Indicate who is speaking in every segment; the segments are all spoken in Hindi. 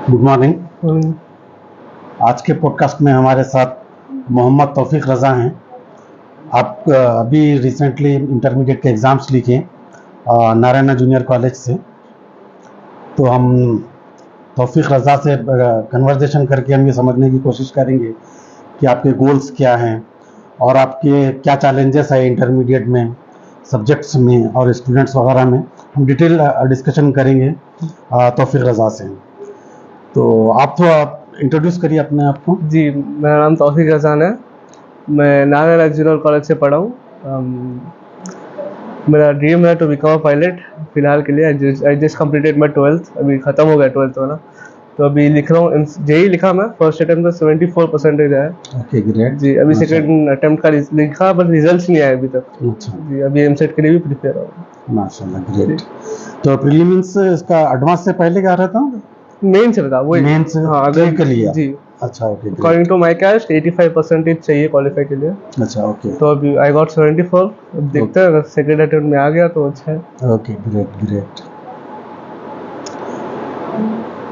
Speaker 1: Good morning. आज के पॉडकास्ट में हमारे साथ मोहम्मद तौफीक रज़ा हैं। आप अभी रिसेंटली इंटरमीडिएट के एग्ज़ाम्स लिखे नारायणा जूनियर कॉलेज से। तो हम तौफीक रज़ा से कन्वर्सेशन करके हम ये समझने की कोशिश करेंगे कि आपके गोल्स क्या हैं और आपके क्या चैलेंजेस है इंटरमीडिएट में, सब्जेक्ट्स में और स्टूडेंट्स वगैरह में। हम डिटेल डिस्कशन करेंगे तौफीक रज़ा से। तो आप थोड़ा इंट्रोड्यूस करिए अपने आप को।
Speaker 2: जी, मेरा नाम तौफीक रज़ान है। मैं नारायणा जूनियर कॉलेज से पढ़ा हूँ। मेरा ड्रीम है टू बिकम अ पायलट। फिलहाल के लिए I just completed my 12th, अभी ख़त्म हो गया 12th वाला। तो अभी लिख रहा हूँ, जेई लिखा मैं, फर्स्ट अटेम्प्ट में 74% आया।
Speaker 1: ओके, ग्रेट
Speaker 2: जी, अभी सेकंड अटेम्प्ट का लिखा बट रिजल्ट नहीं आया अभी तक।
Speaker 1: अच्छा
Speaker 2: जी, अभी एमसेट के लिए भी प्रिपेयर हो।
Speaker 1: माशाल्लाह, ग्रेट। तो प्रीलिम्स इसका एडवांस से पहले क्या रहता है?
Speaker 2: मेन चल रहा वही।
Speaker 1: मेंस
Speaker 2: हाँ,
Speaker 1: क्लियर कर लिया।
Speaker 2: जी,
Speaker 1: अच्छा, okay,
Speaker 2: according to my caste 85% चाहिए क्वालिफाई के लिए।
Speaker 1: अच्छा, ओके,
Speaker 2: तो अभी आई गॉट 74। अब देखते हैं, अगर सेकेंड अटेम्प्ट में आ गया तो अच्छा है।
Speaker 1: Okay, great great.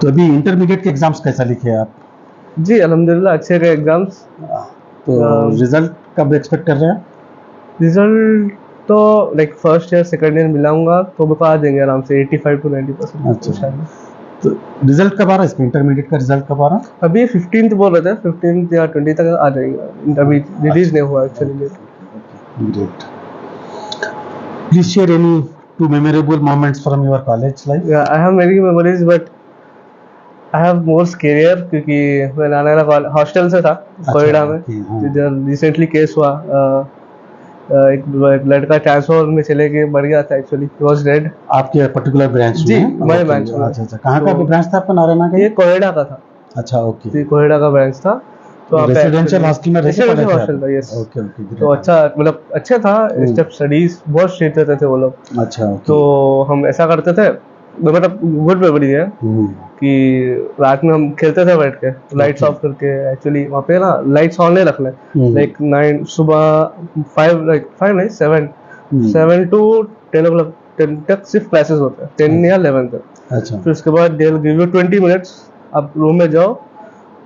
Speaker 1: तो अभी इंटरमीडिएट के एग्जाम्स कैसा लिखे आप?
Speaker 2: जी, अल्हम्दुलिल्लाह अच्छे रहे एग्जाम्स।
Speaker 1: तो रिजल्ट कब एक्सपेक्ट कर रहे हैं?
Speaker 2: रिजल्ट तो like first year second year मिलाऊंगा तो मेरे को आ जाएंगे आराम से 85 to 90%।
Speaker 1: अच्छा, तो रिजल्ट कब आ रहा है इसका? इंटरमीडिएट का रिजल्ट कब आ रहा है?
Speaker 2: अभी 15th बोल रहे थे, 15th या 20 तक आ जाएगा। अभी रिलीज नहीं हुआ actually.
Speaker 1: Great. Please share any two memorable moments from your college life.
Speaker 2: I have many memories but I have more scarier, क्योंकि मैं नारायणा हॉस्टल से था कोयडा में। जब रिसेंटली केस हुआ, एक लड़का ट्रांसफर में चले गए, मर गया था एक्चुअली, ही वाज डेड।
Speaker 1: आपके पर्टिकुलर ब्रांच में?
Speaker 2: जी, मेरे ब्रांच में।
Speaker 1: अच्छा अच्छा, कहाँ का ब्रांच था आपका नारायणा का?
Speaker 2: ये कोयडा का था।
Speaker 1: अच्छा, ओके।
Speaker 2: जी, कोयडा का ब्रांच था। तो
Speaker 1: रेसिडेंशियल हॉस्टल में रहते थे?
Speaker 2: रेसिडेंशियल हॉस्टल था, यस।
Speaker 1: ओके ओके,
Speaker 2: तो अच्छा, मतलब अच्छा था। स्टेप स्टडीज बहुत स्ट्रिक्ट रहते थे वो लोग।
Speaker 1: अच्छा, ओके।
Speaker 2: तो हम ऐसा करते थे, मतलब गुड मेमोरी है कि रात में हम खेलते थे बैठ के, लाइट्स ऑफ करके। एक्चुअली वहाँ पे ना लाइट्स ऑन नहीं रखना, लाइक 9 सुबह 5 नहीं 7 to 10 o'clock, 10 तक सिर्फ क्लासेस होते हैं, 10 या 11 तक।
Speaker 1: अच्छा,
Speaker 2: फिर उसके बाद they will give you 20 minutes, आप रूम में जाओ,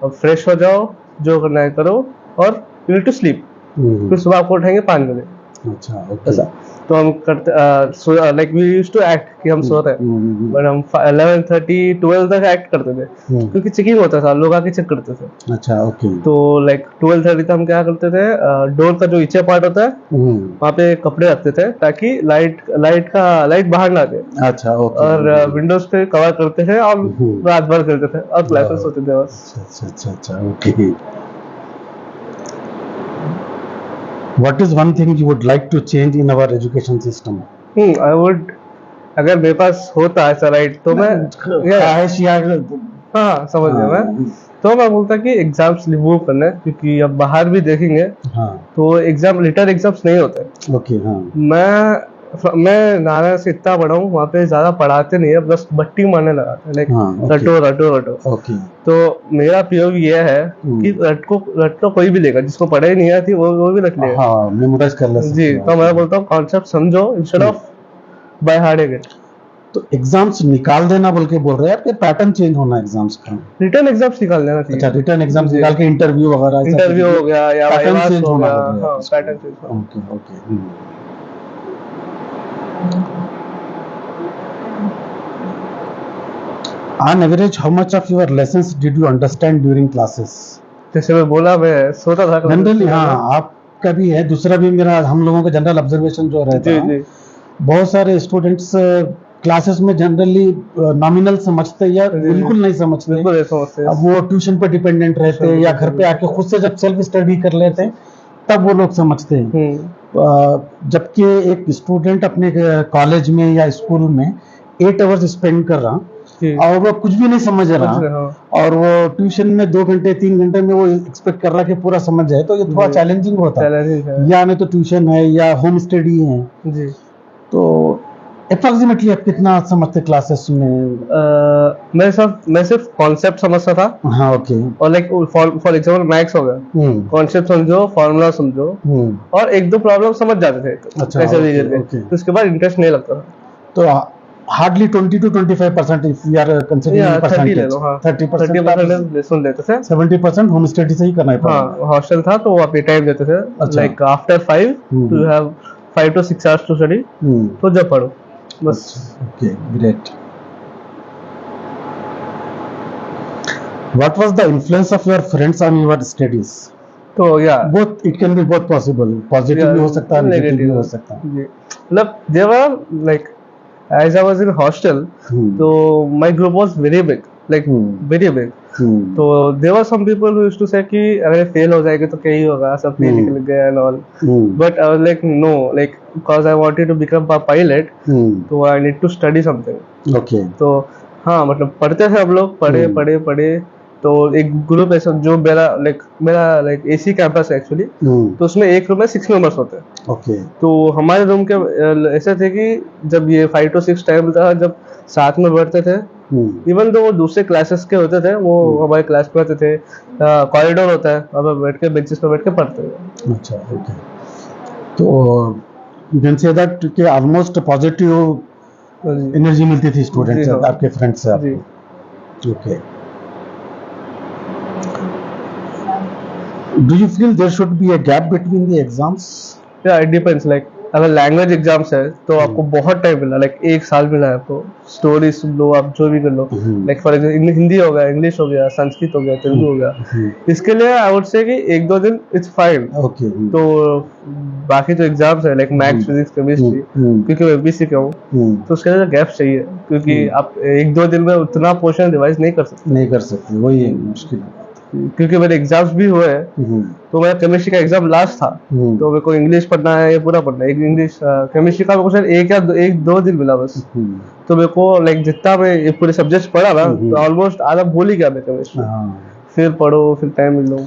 Speaker 2: अब फ्रेश हो जाओ, जो करना है करो, और यू नीड टू स्लीप। फिर सुबह आपको उठाएंगे 5 बजे।
Speaker 1: अच्छा, ओके।
Speaker 2: ऐसा तो हम करते, like we used to act कि हम सो रहे हैं, बट हम 11:30 12 तक एक्ट करते थे, क्योंकि चेकिंग होता था, लोग आके चेक करते थे।
Speaker 1: अच्छा, ओके।
Speaker 2: तो लाइक 12:30 तक हम क्या करते थे, डोर का जो नीचे पार्ट होता है वहाँ पे कपड़े रखते थे ताकि लाइट बाहर ना दे।
Speaker 1: अच्छा, ओके।
Speaker 2: और विंडोज पे कवर करते थे और रात भर करते थे और क्लासेस होते थे बस।
Speaker 1: अच्छा अच्छा अच्छा, okay. What is one thing you would like to change in our education system?
Speaker 2: I would, अगर मेरे पास होता ऐसा राइट तो मैं
Speaker 1: ख्वाहिश या
Speaker 2: हाँ समझ गया मैं। तो मैं बोलता कि एग्जाम्स रिमूव करना है, क्योंकि अब बाहर भी देखेंगे तो एग्जाम रिटर्न एग्जाम्स नहीं होते।
Speaker 1: ओके, हाँ।
Speaker 2: मैं नारायण से इतना पढ़ा हूँ, वहाँ पे ज्यादा पढ़ाते नहीं है, बस बट्टी मारने लगाते हैं, लाइक रटो रटो रटो।
Speaker 1: ओके।
Speaker 2: तो मेरा पीओवी ये है कि रट को कोई भी लेगा, जिसको पढ़ाई नहीं आती वो भी रट लेगा।
Speaker 1: हाँ, मेमोराइज कर ले।
Speaker 2: जी, तो मैं बोलता हूँ कॉन्सेप्ट समझो instead of by heart it.
Speaker 1: तो एग्जाम्स निकाल देना बोल रहे हैं आपके? पैटर्न चेंज होना एग्जाम्स का?
Speaker 2: रिटर्न एग्जाम्स निकाल देना चाहिए।
Speaker 1: अच्छा, रिटर्न एग्जाम्स निकाल के इंटरव्यू वगैरह,
Speaker 2: इंटरव्यू हो गया या
Speaker 1: पैटर्न चेंज
Speaker 2: हो
Speaker 1: होना
Speaker 2: गया।
Speaker 1: बोल रहे हैं
Speaker 2: हाँ,
Speaker 1: आप इसको?
Speaker 2: पैटर्न चेंज होना।
Speaker 1: Okay okay. On average, how much of your lessons did you understand during classes?
Speaker 2: जैसे मैं बोला, मैं सोता था
Speaker 1: जनरली। हाँ, आपका भी है, दूसरा भी मेरा, हम लोगों का जनरल ऑब्जर्वेशन जो रहता है, बहुत सारे स्टूडेंट्स क्लासेस में जनरली नॉमिनल समझते हैं या बिल्कुल नहीं समझते। अब वो ट्यूशन पर डिपेंडेंट रहते हैं या घर पे आके खुद से जब सेल्फ स्टडी कर लेते हैं तब वो लोग समझते हैं। जबकि एक स्टूडेंट अपने कॉलेज में या स्कूल में 8 आवर्स स्पेंड कर रहा और वो कुछ भी नहीं समझ रहा, और वो ट्यूशन में 2 घंटे 3 घंटे में वो एक्सपेक्ट कर रहा कि पूरा समझ जाए, तो ये थोड़ा चैलेंजिंग होता है। या नहीं तो ट्यूशन है या होम स्टडी है। जी। तो अप्रॉक्सीमेटली आप कितना समझते क्लासेस में?
Speaker 2: मैं सिर्फ कॉन्सेप्ट समझता था। हाँ, ओके। और लाइक फॉर एग्जांपल मैथ्स हो गया, कॉन्सेप्ट समझो, फॉर्मूला समझो, और 1-2 प्रॉब्लम समझ जाते थे। अच्छा, ऐसे करके। तो उसके बाद इंटरेस्ट नहीं लगता था।
Speaker 1: तो hardly 20 to 25% if we are considering
Speaker 2: 30 ले लो, हाँ
Speaker 1: 30%
Speaker 2: 30% लेसन देते थे।
Speaker 1: 70% होम स्टडी से ही करना है
Speaker 2: हाँ हॉस्टल था तो वहाँ पे टाइम देते थे,
Speaker 1: अच्छा।
Speaker 2: Like after 5 to have 5 to 6 hours to study, तो जब पढ़ो बस।
Speaker 1: Okay great. What was the influence of your friends on your studies?
Speaker 2: तो या
Speaker 1: both it can be both possible, positive भी हो सकता है, नेगेटिव भी हो सकता है।
Speaker 2: जी, मतलब they were like as I was in hostel, तो my group was very big, like very big. तो there were some people who used to say कि अगर फेल हो जाएगा तो क्या ही होगा, सब फेल निकल गया and all. But I was like no, like because I wanted to become a pilot, तो I need to study something.
Speaker 1: Okay
Speaker 2: तो हाँ मतलब पढ़ते थे हम लोग, पढ़े तो एक ग्रुप ऐसा जो मेरा एसी कैंपस है एक्चुअली, तो उसमें एक रूम में 6 मेंबर्स होते हैं।
Speaker 1: ओके
Speaker 2: तो हमारे रूम के ऐसे थे कि जब ये 5 to 6 टाइम था, जब साथ में बैठते थे, इवन तो वो दूसरे क्लासेस के होते थे, वो हमारे क्लास में होते थे, कॉरिडोर होता है, अब बैठ के बेंचेस पे बैठ के पढ़ते थे।
Speaker 1: अच्छा ओके। तो यू कैन से दैट कि ऑलमोस्ट पॉजिटिव एनर्जी मिलती थी स्टूडेंट से, आपके फ्रेंड से आपको। Okay. Do you feel there should be a gap between the exams?
Speaker 2: या इट डिपेंड्स, लाइक अगर लैंग्वेज एग्जाम्स है तो आपको बहुत टाइम मिला, लाइक 1 साल मिला है आपको, स्टोरी सुन लो, आप जो भी कर लो, लाइक फॉर एग्जाम्पल हिंदी हो गया, इंग्लिश हो गया, संस्कृत हो गया, तेलुगु हो गया, इसके लिए आई वुड से कि 1-2 दिन इट्स फाइन।
Speaker 1: ओके।
Speaker 2: तो बाकी जो एग्जाम्स है लाइक मैथ्स, फिजिक्स, केमिस्ट्री, क्योंकि मैं एमपीसी का हूँ, तो उसके लिए गैप चाहिए, क्योंकि आप 1-2 दिन में उतना पोर्शन रिवाइज नहीं कर सकते,
Speaker 1: वही मुश्किल है।
Speaker 2: क्योंकि मेरे एग्जाम्स भी हुए हैं। तो मेरा केमिस्ट्री का एग्जाम लास्ट था, तो मेरे को इंग्लिश पढ़ना है, ये पूरा पढ़ना है, एक इंग्लिश केमिस्ट्री का क्वेश्चन 1-2 दिन मिला बस। तो मेरे को लाइक जितना मैं ये पूरे सब्जेक्ट्स पढ़ा ना, तो ऑलमोस्ट आधा भूल ही गया मैं केमिस्ट्री। फिर पढ़ो, फिर टाइम मिल लो।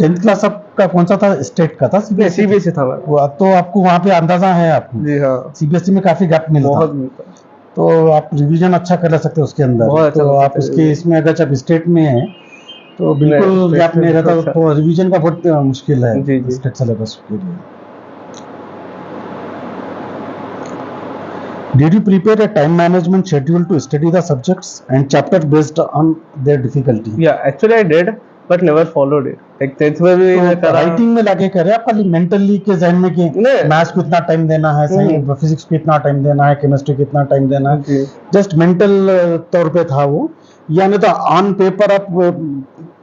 Speaker 1: 10th क्लास आपका कौन सा था? स्टेट का था?
Speaker 2: सीबीएसई था मेरा।
Speaker 1: वो तो आपको वहाँ पे अंदाजा है आपको?
Speaker 2: जी हाँ,
Speaker 1: सीबीएसई में काफी गैप मिलता,
Speaker 2: बहुत मिलता,
Speaker 1: तो आप रिवीजन अच्छा कर सकते हो उसके अंदर।
Speaker 2: बहुत अच्छा
Speaker 1: तो
Speaker 2: कर
Speaker 1: आप
Speaker 2: सकते हैं।
Speaker 1: उसके इसमें अगर जब स्टेट में है तो बिल्कुल गैप नहीं रहता, तो रिवीजन का बहुत मुश्किल है
Speaker 2: जी, जी।
Speaker 1: स्टेट सिलेबस के लिए। Did you prepare a time management schedule to study the subjects and chapter based on their difficulty?
Speaker 2: Yeah, actually I did, but never followed it. Like 10th में भी मैं
Speaker 1: तो
Speaker 2: करा।
Speaker 1: राइटिंग में लाके करे आप खाली मेंटली के जहन में कि
Speaker 2: नहीं।
Speaker 1: मैथ्स को इतना टाइम देना है, फिजिक्स को इतना टाइम देना है, केमिस्ट्री को इतना टाइम देना है, जस्ट मेंटल तौर पे था वो? या नहीं तो ऑन पेपर आप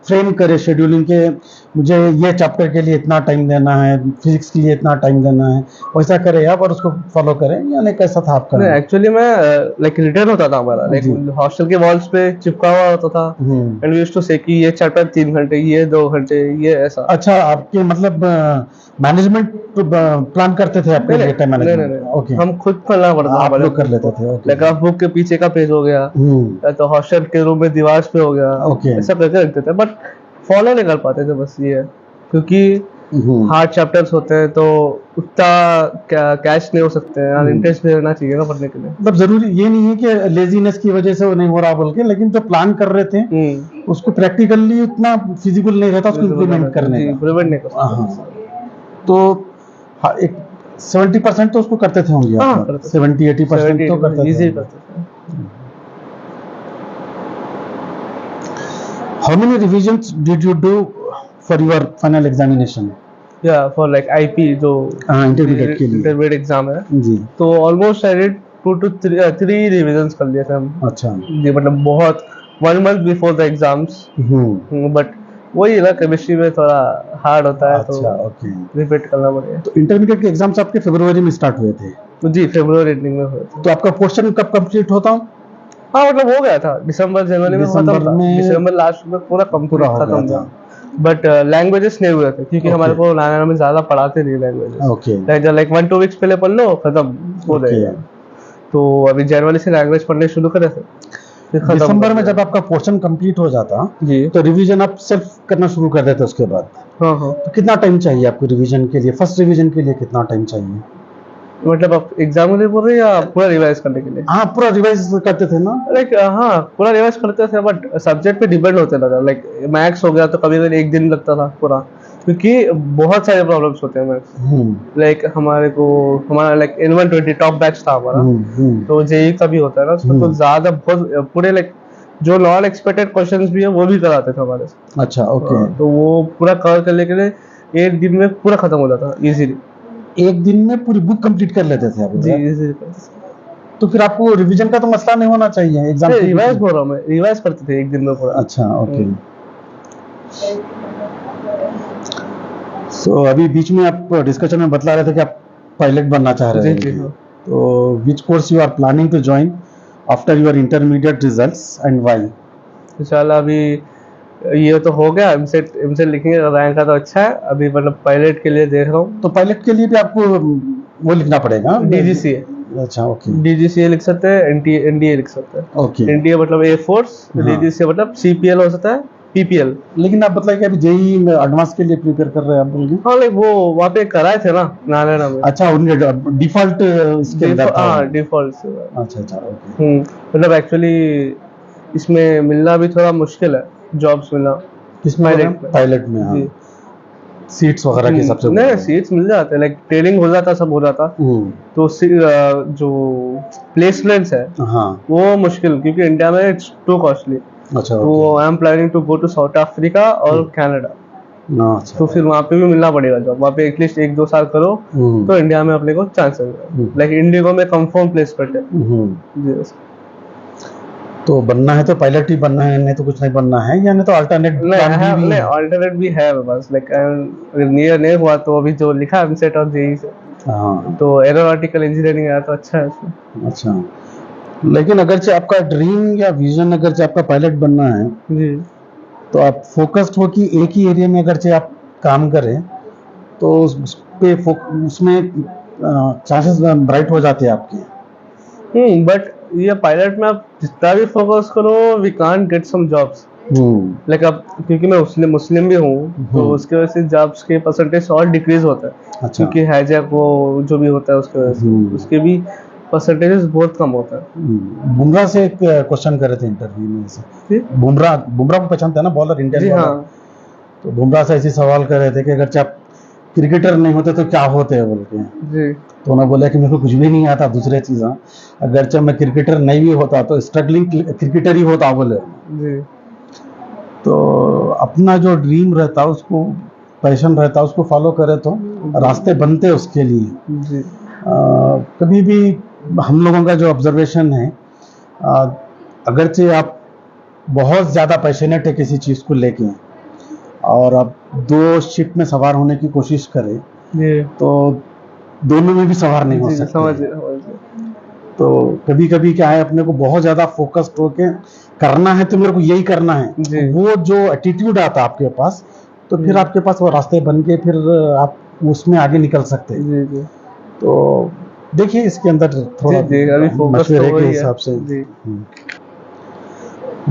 Speaker 1: फ्रेम करे शेड्यूलिंग के मुझे ये चैप्टर के लिए इतना टाइम देना है, फिजिक्स के लिए इतना टाइम देना है, वैसा करे आप और उसको फॉलो करें, या नहीं कैसा था आपका?
Speaker 2: नहीं, एक्चुअली मैं लाइक रिटर्न होता था हमारा, लाइक हॉस्टल के वॉल्स पे चिपका हुआ होता था, एंड वी यूज्ड टू से कि ये चैप्टर 3 घंटे, ये 2 घंटे, ये ऐसा।
Speaker 1: अच्छा, आपके मतलब मैनेजमेंट प्लान करते थे आपके लिए टाइम मैनेजमेंट?
Speaker 2: नहीं,
Speaker 1: ओके,
Speaker 2: हम खुद करना पड़ता,
Speaker 1: आप लोग कर लेते थे। ओके,
Speaker 2: लाइक आप बुक के पीछे का पेज हो गया, या तो हॉस्टल के रूम में दीवार पे हो गया, ऐसा करके रखते थे, बट फॉलो नहीं कर पाते थे, बस ये है, क्योंकि हार्ड चैप्टर्स होते हैं तो उतना कैच नहीं हो सकते हैं, और इंटरेस्ट भी रहना चाहिए ना पढ़ने के लिए।
Speaker 1: मतलब जरूरी ये नहीं है कि लेजीनेस की वजह से वो नहीं हो रहा बोल के, लेकिन जो प्लान कर रहे थे उसको प्रैक्टिकली इतना फिजिबल नहीं रहता उसको इम्प्लीमेंट करने का,
Speaker 2: इम्प्लीमेंट नहीं कर सकते।
Speaker 1: तो एक 70% तो उसको करते थे होंगे आप? 70-80% तो करते थे। How many revisions did you do for your final examination?
Speaker 2: Yeah, for like IP जो
Speaker 1: इंटरमीडिएट के लिए
Speaker 2: इंटरमीडिएट एग्जाम है
Speaker 1: जी,
Speaker 2: तो almost I did 2 to 3 revisions कर लिए थे हम।
Speaker 1: अच्छा
Speaker 2: जी, मतलब बहुत 1 month before the exams, but वही ना केमिस्ट्री में थोड़ा हार्ड होता है,
Speaker 1: अच्छा,
Speaker 2: तो
Speaker 1: ओके।
Speaker 2: रिपीट करना पड़ेगा।
Speaker 1: तो इंटरमीडिएट के एग्जाम्स आपके फरवरी में स्टार्ट हुए थे?
Speaker 2: जी, फरवरी एंडिंग में हुए थे।
Speaker 1: तो आपका पोर्शन कब कंप्लीट होता?
Speaker 2: हाँ, मतलब हो गया था दिसंबर जनवरी में, दिसंबर लास्ट में पूरा
Speaker 1: पूरा
Speaker 2: खत्म था, बट लैंग्वेजेस नहीं हुए थे, क्योंकि हमारे को नाना में ज्यादा पढ़ाते नहीं लैंग्वेजेस।
Speaker 1: ओके,
Speaker 2: लाइक 1-2 वीक्स पहले पढ़ लो, खत्म हो जाएगा। तो अभी जनवरी से लैंग्वेज पढ़ने शुरू करे थे,
Speaker 1: दिसंबर में जब आपका पोर्शन कंप्लीट हो जाता
Speaker 2: जी,
Speaker 1: तो रिवीजन आप सेल्फ करना शुरू कर देते उसके बाद?
Speaker 2: हाँ,
Speaker 1: तो कितना टाइम चाहिए आपको रिवीजन के लिए? फर्स्ट रिवीजन के लिए कितना टाइम चाहिए?
Speaker 2: मतलब आप एग्जाम के लिए बोल रहे हैं या पूरा रिवाइज करने के लिए?
Speaker 1: हाँ, पूरा रिवाइज करते थे ना?
Speaker 2: लाइक हाँ, पूरा रिवाइज करते थे, बट सब्जेक्ट पे डिपेंड होते लगा, लाइक मैथ्स हो गया तो कभी कभी 1 दिन लगता था पूरा, क्योंकि बहुत सारे प्रॉब्लम्स होते हैं मैथ्स। लाइक हमारा लाइक N120 टॉप बैच था हमारा, तो जेई का भी होता है ना उसमें, तो ज्यादा बहुत पूरे लाइक जो नॉन एक्सपेक्टेड क्वेश्चंस भी है वो भी कराते थे हमारे से।
Speaker 1: अच्छा, ओके।
Speaker 2: तो वो पूरा कवर करने के लिए एक दिन में पूरा खत्म हो जाता इजीली।
Speaker 1: एक दिन में पूरी बुक कंप्लीट कर लेते थे आप?
Speaker 2: जी इजीली।
Speaker 1: तो फिर आपको रिवीजन का तो मसला नहीं होना चाहिए एग्जाम के
Speaker 2: रिवाइज बोल रहा हूँ मैं, रिवाइज करते थे एक दिन में पूरा।
Speaker 1: अच्छा, ओके। सो अभी बीच में आप डिस्कशन में बतला रहे थे कि आप पायलट बनना चाह रहे
Speaker 2: जी
Speaker 1: हैं।
Speaker 2: हाँ।
Speaker 1: तो which course you are planning to join after your intermediate results and why?
Speaker 2: इंशाल्लाह अभी ये तो हो गया, एमसेट लिखेंगे, रैंक का तो अच्छा है, अभी मतलब पायलट के लिए देख रहा हूँ।
Speaker 1: तो पायलट के लिए भी आपको वो लिखना पड़ेगा,
Speaker 2: डीजीसीए।
Speaker 1: अच्छा, ओके।
Speaker 2: डीजीसीए लिख सकते हैं, एनडीए लिख सकते हैं।
Speaker 1: ओके।
Speaker 2: एनडीए मतलब एयरफोर्स, डीजीसीए मतलब सीपीएल हो सकता है, पीपीएल।
Speaker 1: लेकिन आप बताइए कि अभी जेई में एडवांस के लिए प्रिपेयर कर रहे हैं आप बोल रहे?
Speaker 2: हाँ लाइक वो वहाँ पे कराए थे ना नालंदा में।
Speaker 1: अच्छा, उनके डिफॉल्ट इसके अंदर था।
Speaker 2: हाँ डिफॉल्ट से।
Speaker 1: अच्छा, अच्छा, ओके।
Speaker 2: मतलब एक्चुअली इसमें मिलना भी थोड़ा मुश्किल है, जॉब्स मिलना।
Speaker 1: किसमें? पायलट में, हाँ।
Speaker 2: जी।
Speaker 1: सीट्स वगैरह के हिसाब से
Speaker 2: नहीं सीट्स मिल जाते हैं, लाइक ट्रेनिंग हो जाता, सब हो जाता। तो जो प्लेसमेंट्स है
Speaker 1: हाँ।
Speaker 2: वो मुश्किल, क्योंकि इंडिया में इट्स टू कॉस्टली।
Speaker 1: अच्छा,
Speaker 2: तो I am planning to go to South Africa और कनाडा।
Speaker 1: अच्छा,
Speaker 2: तो फिर वहाँ पे भी मिलना पड़ेगा जॉब, वहाँ पे एटलीस्ट 1-2 साल करो तो इंडिया में अपने को चांस है। लाइक इंडिगो में कंफर्म प्लेसमेंट है। जी।
Speaker 1: तो बनना है तो पायलट ही बनना है, नहीं तो कुछ नहीं बनना है, या नहीं तो अल्टरनेट प्लान भी
Speaker 2: नहीं
Speaker 1: है?
Speaker 2: ऑल्टरनेट भी है बस, लाइक अगर नियर नहीं हुआ तो अभी जो लिखा है एमसेट और जेई से,
Speaker 1: हाँ।
Speaker 2: तो एरोनॉटिकल इंजीनियरिंग आया तो अच्छा है उसमें।
Speaker 1: अच्छा, लेकिन अगर से आपका ड्रीम या विजन अगर से आपका पायलट बनना है,
Speaker 2: जी।
Speaker 1: तो आप फोकस्ड हो कि एक ही एरिया में अगर से आप काम करें, तो उसमें चांसेस ब्राइट हो जाते हैं आपके।
Speaker 2: बट ये पायलट में आप जितना भी फोकस करो we can't get some jobs. Like अब क्योंकि मैं मुस्लिम भी हूँ, तो उसके वजह से जॉब्स के परसेंटेज और डिक्रीज होता है।
Speaker 1: अच्छा।
Speaker 2: क्योंकि हैजैक वो जो भी होता है उसके वजह से उसके भी परसेंटेजेस बहुत कम होता है।
Speaker 1: बुमराह से एक क्वेश्चन कर रहे थे इंटरव्यू में से। बुमराह को पहचानते हैं ना, बॉलर, इंडियन
Speaker 2: जी
Speaker 1: बॉलर।
Speaker 2: हाँ।
Speaker 1: तो बुमराह से ऐसे सवाल कर रहे थे कि अगर आप क्रिकेटर नहीं होते तो क्या होते हैं बोल के।
Speaker 2: जी।
Speaker 1: तो उन्होंने बोला कि मेरे को कुछ भी नहीं आता दूसरे चीज़ें, अगर मैं क्रिकेटर नहीं भी होता तो स्ट्रगलिंग क्रिकेटर ही होता बोले।
Speaker 2: जी।
Speaker 1: तो अपना जो ड्रीम रहता है, उसको पैशन रहता है, उसको फॉलो करे तो रास्ते बनते हैं उसके लिए।
Speaker 2: जी।
Speaker 1: कभी भी हम लोगों का जो ऑब्जर्वेशन है, अगरचे आप बहुत ज़्यादा पैशनेट है किसी चीज़ को लेके और आप दो शिप में सवार होने की कोशिश करें, तो दोनों में भी सवार नहीं हो सकते।
Speaker 2: समझ
Speaker 1: तो कभी कभी क्या है, अपने को बहुत ज़्यादा फोकस्ड होके करना है तो मेरे को यही करना है, वो जो एटीट्यूड आता है आपके पास, तो फिर आपके पास वो रास्ते बन के फिर आप उसमें आगे निकल सकते हैं। तो देखिए इसके अंदर थोड़ा मशवरे के हिसाब से।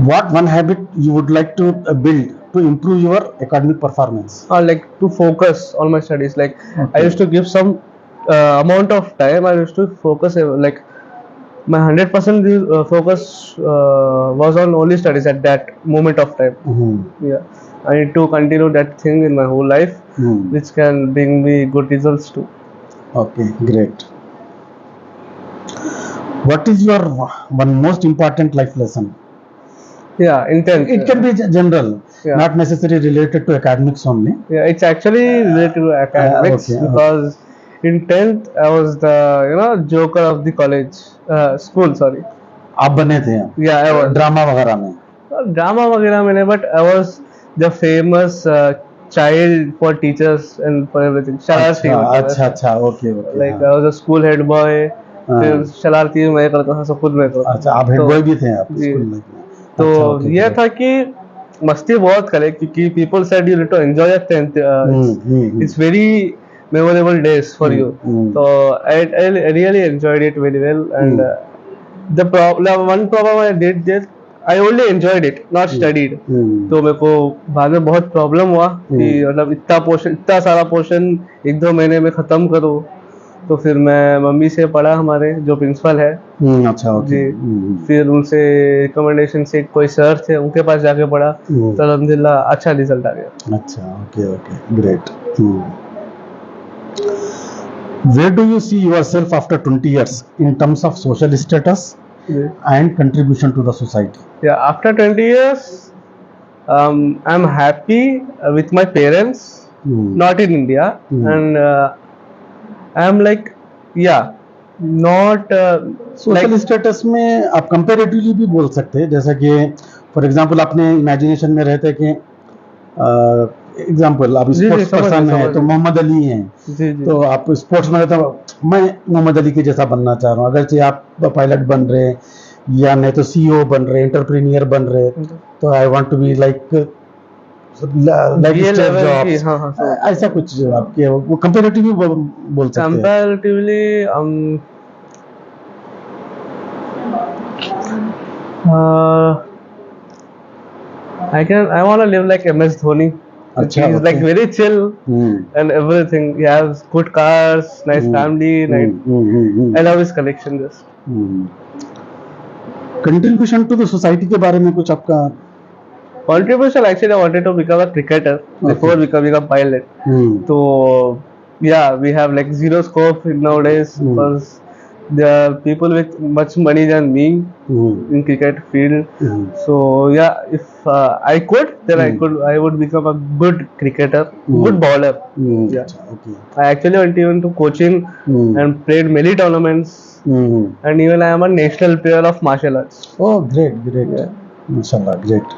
Speaker 1: What one habit you would like to build to improve your academic performance?
Speaker 2: Like to focus on my studies. Like I used to give some amount of time. I used to focus like my 100% focus was on only studies at that moment of time. Yeah, I need to continue that thing in my whole life, which can bring me good results too.
Speaker 1: Okay, great. What is your one most important life lesson?
Speaker 2: Yeah, in 10th.
Speaker 1: It can be general, not necessarily related to academics only.
Speaker 2: Yeah, it's actually related to academics because in 10th I was the joker of the college school. Sorry.
Speaker 1: आप बने थे?
Speaker 2: Yeah, I was.
Speaker 1: ड्रामा वगैरह में?
Speaker 2: ड्रामा वगैरह में नहीं, but I was the famous child for teachers and for everything. शरारती।
Speaker 1: अच्छा, okay.
Speaker 2: Like I was a school head boy. फिर शरारती मैं करता था, सब कुछ मैं करता था।
Speaker 1: अच्छा, आप हेड बॉय भी थे आप स्कूल में?
Speaker 2: तो ये था कि मस्ती बहुत करे, क्योंकि people said you need to enjoy your 10th. It's very memorable days for you. So I really enjoyed it very well, and one problem I did that I only enjoyed it, not studied. तो मेरे को बाद में बहुत प्रॉब्लम हुआ कि मतलब इतना सारा पोर्शन 1-2 महीने में खत्म करो, तो फिर मैं मम्मी से पढ़ा, हमारे जो प्रिंसिपल है
Speaker 1: अच्छा ओके
Speaker 2: जी, फिर उनसे रिकमेंडेशन से कोई सर थे उनके पास जाके पढ़ा, तो अल्हम्दुलिल्लाह अच्छा रिजल्ट आ गया।
Speaker 1: अच्छा okay okay great where do you see yourself after 20 years in terms of social status
Speaker 2: जी,
Speaker 1: and contribution to the society?
Speaker 2: yeah, after 20 years, I'm happy with my parents, not in India, and I'm like, yeah, not
Speaker 1: social
Speaker 2: like,
Speaker 1: status में आप कंपेरेटिवली भी बोल सकते हैं, जैसा कि फॉर एग्जांपल अपने इमेजिनेशन में रहते हैं कि एग्जांपल आप
Speaker 2: जी जी
Speaker 1: स्पोर्ट्स
Speaker 2: समझ गए
Speaker 1: पर्सन है
Speaker 2: समझ
Speaker 1: तो
Speaker 2: गए,
Speaker 1: मोहम्मद अली हैं,
Speaker 2: जी जी
Speaker 1: तो आप स्पोर्ट्स में रहते हो मैं मोहम्मद अली के जैसा बनना चाह रहा हूँ, अगरचे आप पायलट बन रहे हैं या नहीं तो सीईओ बन रहे, एंटरप्रेन्योर बन रहे, तो I want to be like
Speaker 2: ये
Speaker 1: स्टेप
Speaker 2: लेवल की,
Speaker 1: जॉब्स,
Speaker 2: हाँ हाँ समझ गए।
Speaker 1: ऐसा कुछ आपके वो कंपेरेटिवली बोल सकते हैं।
Speaker 2: Comparatively, uh, I want to live like MS Dhoni.
Speaker 1: अच्छा
Speaker 2: He's like
Speaker 1: okay
Speaker 2: very chill and everything. He has good cars, nice family, nice. I love his collection. Just
Speaker 1: contribution to the society के बारे में कुछ आपका?
Speaker 2: contribution. Actually, I wanted to become a cricketer before becoming a pilot. So yeah, we have like zero scope nowadays because there are people with much money than me in cricket field. So yeah, if I could, then I would become a good cricketer, good bowler. Yeah,
Speaker 1: अच्छा okay
Speaker 2: I actually went even to coaching and played many tournaments, and even I am a national player of martial arts.
Speaker 1: Oh great great माशाल्लाह great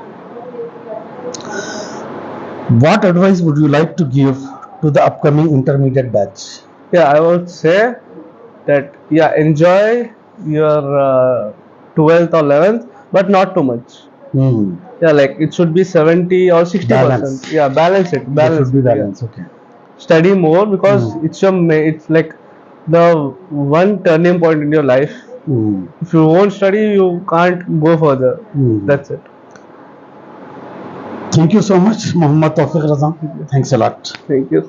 Speaker 1: What advice would you like to give to the upcoming intermediate batch?
Speaker 2: Yeah, I would say that yeah, enjoy your 12th or 11th, but not too much. Yeah, like it should be 70 or 60%.
Speaker 1: Balance.
Speaker 2: Yeah, balance it.
Speaker 1: There should be
Speaker 2: Yeah.
Speaker 1: balance. Okay.
Speaker 2: Study more because it's like the one turning point in your life. If you won't study, you can't go further. That's it.
Speaker 1: Thank you so much, Mohammad Tawfiq Raza. Thanks a lot.
Speaker 2: Thank you.